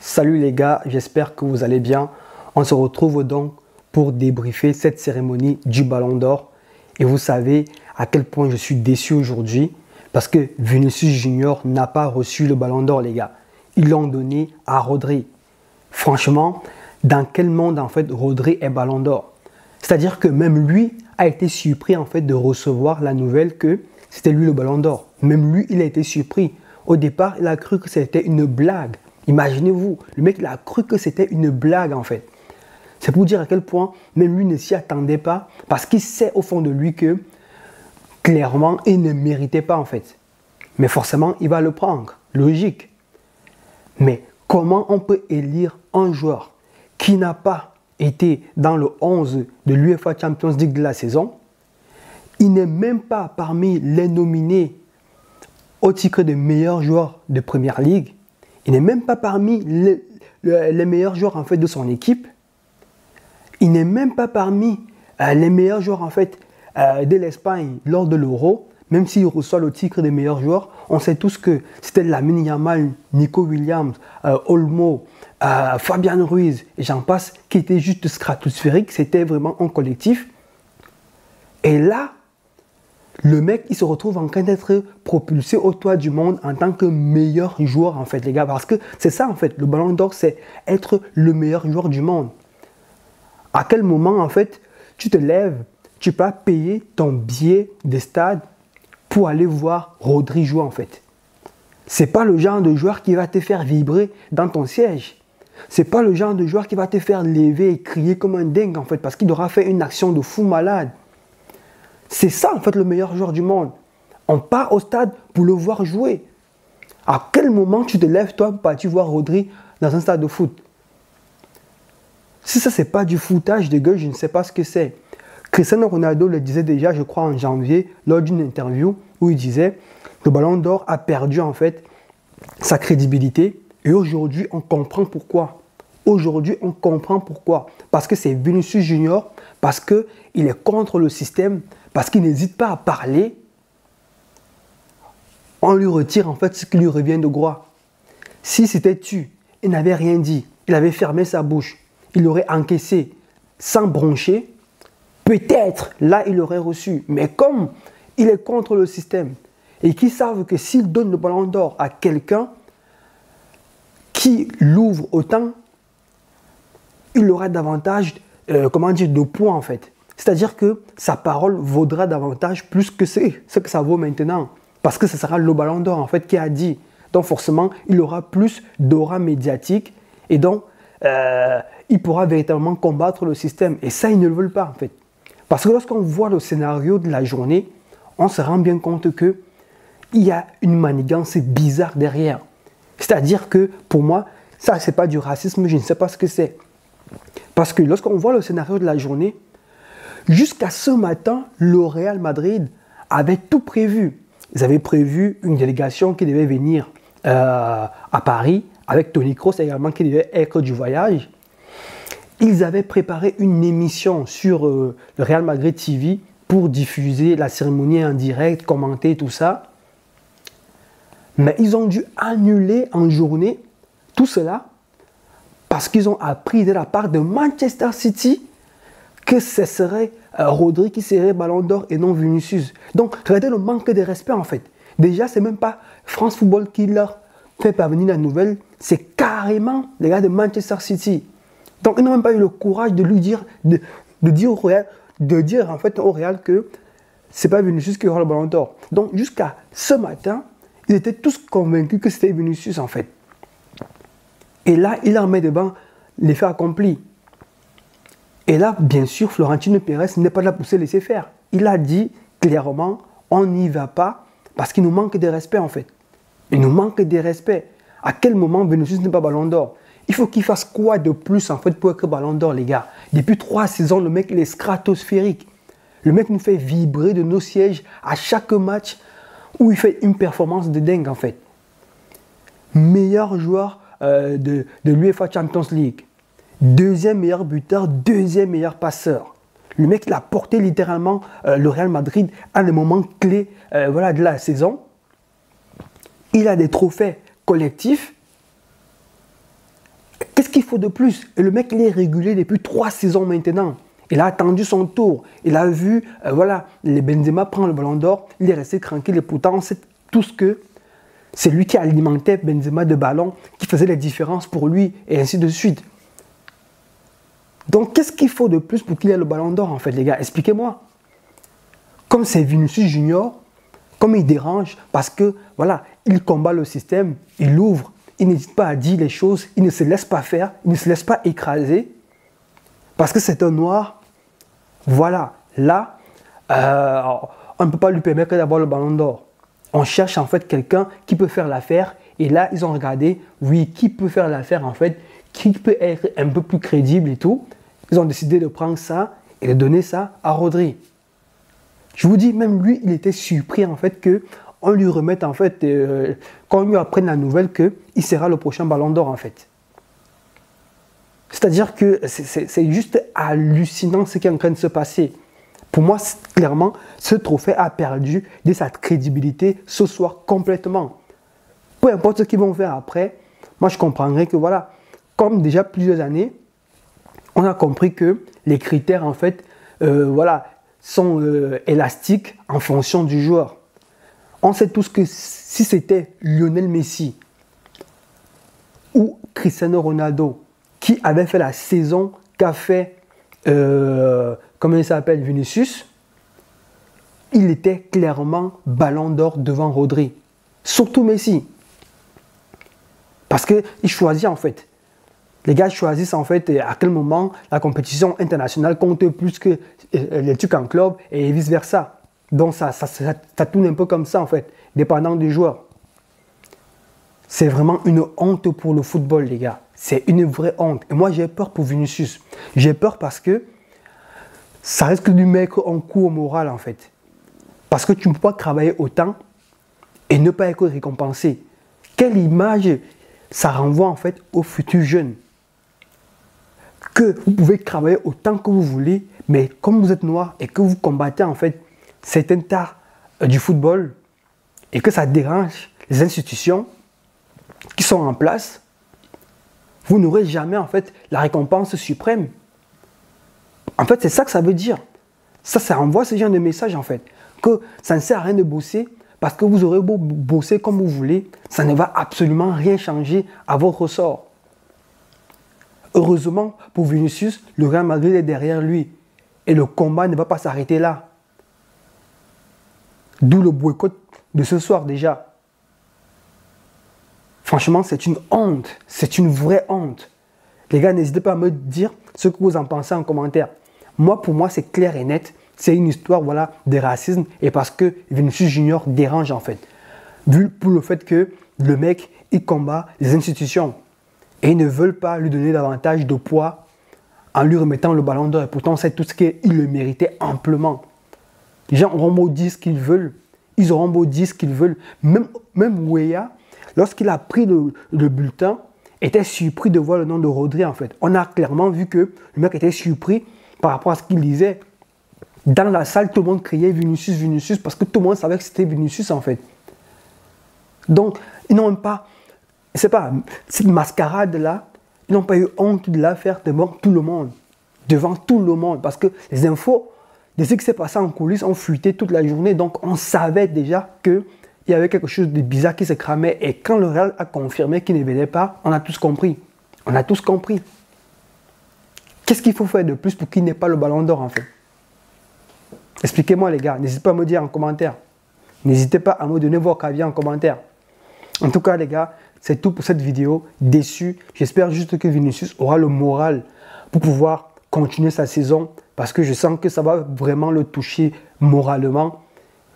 Salut les gars, j'espère que vous allez bien. On se retrouve donc pour débriefer cette cérémonie du Ballon d'Or. Et vous savez à quel point je suis déçu aujourd'hui parce que Vinicius Junior n'a pas reçu le Ballon d'Or, les gars. Ils l'ont donné à Rodri. Franchement, dans quel monde en fait Rodri est Ballon d'Or? C'est-à-dire que même lui a été surpris en fait de recevoir la nouvelle que c'était lui le Ballon d'Or. Même lui, il a été surpris. Au départ, il a cru que c'était une blague. Imaginez-vous, le mec il a cru que c'était une blague en fait. C'est pour dire à quel point même lui ne s'y attendait pas parce qu'il sait au fond de lui que clairement il ne méritait pas en fait. Mais forcément il va le prendre, logique. Mais comment on peut élire un joueur qui n'a pas été dans le 11 de l'UEFA Champions League de la saison? Il n'est même pas parmi les nominés au titre de meilleur joueur de Première Ligue. Il n'est même pas parmi les meilleurs joueurs en fait de son équipe. Il n'est même pas parmi les meilleurs joueurs en fait de l'Espagne lors de l'Euro. Même s'il reçoit le titre de meilleur joueur, on sait tous que c'était Lamine Yamal, Nico Williams, Olmo, Fabian Ruiz et j'en passe, qui étaient juste stratosphériques. C'était vraiment un collectif. Et là, le mec, il se retrouve en train d'être propulsé au toit du monde en tant que meilleur joueur, en fait, les gars. Parce que c'est ça, en fait, le Ballon d'Or, c'est être le meilleur joueur du monde. À quel moment, en fait, tu te lèves, tu peux payer ton billet de stade pour aller voir Rodri jouer, en fait. C'est pas le genre de joueur qui va te faire vibrer dans ton siège. C'est pas le genre de joueur qui va te faire lever et crier comme un dingue, en fait, parce qu'il aura fait une action de fou malade. C'est ça, en fait, le meilleur joueur du monde. On part au stade pour le voir jouer. À quel moment tu te lèves, toi, pour partir voir Rodri dans un stade de foot? Si ça, c'est pas du foutage de gueule, je ne sais pas ce que c'est. Cristiano Ronaldo le disait déjà, je crois, en janvier, lors d'une interview, où il disait « Le Ballon d'Or a perdu, en fait, sa crédibilité. Et aujourd'hui, on comprend pourquoi. Aujourd'hui, on comprend pourquoi. Parce que c'est Vinicius Junior, parce qu'il est contre le système, parce qu'il n'hésite pas à parler, on lui retire en fait ce qui lui revient de droit. Si c'était il n'avait rien dit, il avait fermé sa bouche, il aurait encaissé sans broncher, peut-être là il aurait reçu. Mais comme il est contre le système et qu'ils savent que s'il donne le Ballon d'Or à quelqu'un qui l'ouvre autant, il aura davantage de poids en fait. C'est-à-dire que sa parole vaudra davantage plus que ce que ça vaut maintenant. Parce que ce sera le Ballon d'Or en fait qui a dit. Donc forcément, il aura plus d'aura médiatique et donc il pourra véritablement combattre le système. Et ça, ils ne le veulent pas en fait. Parce que lorsqu'on voit le scénario de la journée, on se rend bien compte qu'il y a une manigance bizarre derrière. C'est-à-dire que pour moi, ça, ce n'est pas du racisme, je ne sais pas ce que c'est. Parce que lorsqu'on voit le scénario de la journée, jusqu'à ce matin, le Real Madrid avait tout prévu. Ils avaient prévu une délégation qui devait venir à Paris, avec Toni Kroos également qui devait être du voyage. Ils avaient préparé une émission sur le Real Madrid TV pour diffuser la cérémonie en direct, commenter tout ça. Mais ils ont dû annuler en journée tout cela parce qu'ils ont appris de la part de Manchester City que ce serait Rodri qui serait Ballon d'Or et non Vinicius. Donc, regardez le manque de respect en fait. Déjà, ce n'est même pas France Football qui leur fait parvenir la nouvelle, c'est carrément les gars de Manchester City. Donc, ils n'ont même pas eu le courage de lui dire, de dire en fait au Real que ce n'est pas Vinicius qui aura le Ballon d'Or. Donc, jusqu'à ce matin, ils étaient tous convaincus que c'était Vinicius en fait. Et là, il en met devant l'effet accompli. Et là, bien sûr, Florentino Pérez n'est pas là pour se laisser faire. Il a dit clairement, on n'y va pas parce qu'il nous manque de respect en fait. Il nous manque de respect. À quel moment Vinicius n'est pas Ballon d'Or? Il faut qu'il fasse quoi de plus en fait pour être Ballon d'Or, les gars? Depuis 3 saisons, le mec il est stratosphérique. Le mec nous fait vibrer de nos sièges à chaque match où il fait une performance de dingue en fait. Meilleur joueur de l'UEFA Champions League. Deuxième meilleur buteur, deuxième meilleur passeur. Le mec, il a porté littéralement le Real Madrid à des moments clés de la saison. Il a des trophées collectifs. faut de plus? Et le mec, il est régulier depuis 3 saisons maintenant. Il a attendu son tour. Il a vu, voilà, les Benzema prend le ballon d'or. Il est resté tranquille. Et pourtant, on sait tous que c'est lui qui alimentait Benzema de ballons, qui faisait les différences pour lui, et ainsi de suite. Donc, qu'est-ce qu'il faut de plus pour qu'il ait le ballon d'or, en fait, les gars? Expliquez-moi. Comme c'est Vinicius Junior, comme il dérange, parce que, voilà, il combat le système, il ouvre, il n'hésite pas à dire les choses, il ne se laisse pas faire, il ne se laisse pas écraser, parce que c'est un noir. Voilà, là, on ne peut pas lui permettre d'avoir le ballon d'or. On cherche en fait quelqu'un qui peut faire l'affaire. Et là, ils ont regardé, oui, qui peut faire l'affaire en fait, qui peut être un peu plus crédible et tout. Ils ont décidé de prendre ça et de donner ça à Rodri. Je vous dis, même lui, il était surpris en fait qu'on lui remette en fait, qu'on lui apprenne la nouvelle qu'il sera le prochain ballon d'or en fait. C'est-à-dire que c'est juste hallucinant ce qui est en train de se passer. Pour moi, clairement, ce trophée a perdu de sa crédibilité ce soir complètement. Peu importe ce qu'ils vont faire après, moi je comprendrai que voilà, comme déjà plusieurs années, on a compris que les critères en fait, voilà, sont élastiques en fonction du joueur. On sait tous que si c'était Lionel Messi ou Cristiano Ronaldo qui avait fait la saison qu'a fait, comment il s'appelle, Vinicius, il était clairement ballon d'or devant Rodri. Surtout Messi. Parce qu'il choisit en fait. Les gars choisissent en fait à quel moment la compétition internationale compte plus que les trucs en club et vice versa. Donc ça tourne un peu comme ça en fait, dépendant du joueur. C'est vraiment une honte pour le football, les gars. C'est une vraie honte. Et moi, j'ai peur pour Vinicius. J'ai peur parce que ça risque de lui mettre un coup au moral, en fait. Parce que tu ne peux pas travailler autant et ne pas être récompensé. Quelle image ça renvoie, en fait, aux futurs jeunes? Que vous pouvez travailler autant que vous voulez, mais comme vous êtes noir et que vous combattez, en fait, certains tares du football et que ça dérange les institutions qui sont en place, vous n'aurez jamais en fait la récompense suprême. En fait, c'est ça que ça veut dire. Ça renvoie ce genre de message en fait. Que ça ne sert à rien de bosser parce que vous aurez beau bosser comme vous voulez, ça ne va absolument rien changer à votre sort. Heureusement pour Vinicius, le Real Madrid est derrière lui. Et le combat ne va pas s'arrêter là. D'où le boycott de ce soir déjà. Franchement, c'est une honte. C'est une vraie honte. Les gars, n'hésitez pas à me dire ce que vous en pensez en commentaire. Moi, pour moi, c'est clair et net. C'est une histoire voilà, de racisme et parce que Vinicius Junior dérange en fait. Vu pour le fait que le mec, il combat les institutions. Et ils ne veulent pas lui donner davantage de poids en lui remettant le ballon d'or. Et pourtant, c'est tout ce qu'il le méritait amplement. Les gens auront beau dire ce qu'ils veulent. Ils auront beau dire ce qu'ils veulent. Même Weah, lorsqu'il a pris le bulletin, était surpris de voir le nom de Rodri en fait. On a clairement vu que le mec était surpris par rapport à ce qu'il disait. Dans la salle, tout le monde criait Vinicius, Vinicius, parce que tout le monde savait que c'était Vinicius en fait. Donc, ils n'ont même pas, c'est pas, cette mascarade-là, ils n'ont pas eu honte de la faire devant tout le monde. Devant tout le monde. Parce que les infos de ce qui s'est passé en coulisses ont fuité toute la journée. Donc, on savait déjà qu'il y avait quelque chose de bizarre qui se cramait. Et quand le Real a confirmé qu'il ne venait pas, on a tous compris. On a tous compris. Qu'est-ce qu'il faut faire de plus pour qu'il n'ait pas le ballon d'or en fait? Expliquez-moi les gars. N'hésitez pas à me dire en commentaire. N'hésitez pas à me donner vos avis en commentaire. En tout cas les gars, c'est tout pour cette vidéo. Déçu. J'espère juste que Vinicius aura le moral pour pouvoir continuer sa saison. Parce que je sens que ça va vraiment le toucher moralement.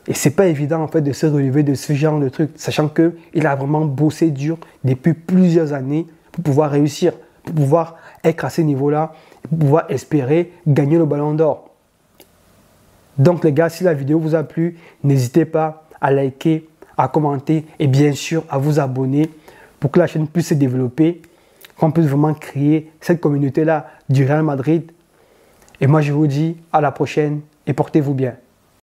Et c'est pas évident en fait de se relever de ce genre de truc. Sachant qu'il a vraiment bossé dur depuis plusieurs années pour pouvoir réussir. Pour pouvoir être à ce niveau-là. Pour pouvoir espérer gagner le ballon d'or. Donc les gars, si la vidéo vous a plu, n'hésitez pas à liker, à commenter et bien sûr à vous abonner pour que la chaîne puisse se développer, qu'on puisse vraiment créer cette communauté-là du Real Madrid. Et moi je vous dis à la prochaine et portez-vous bien.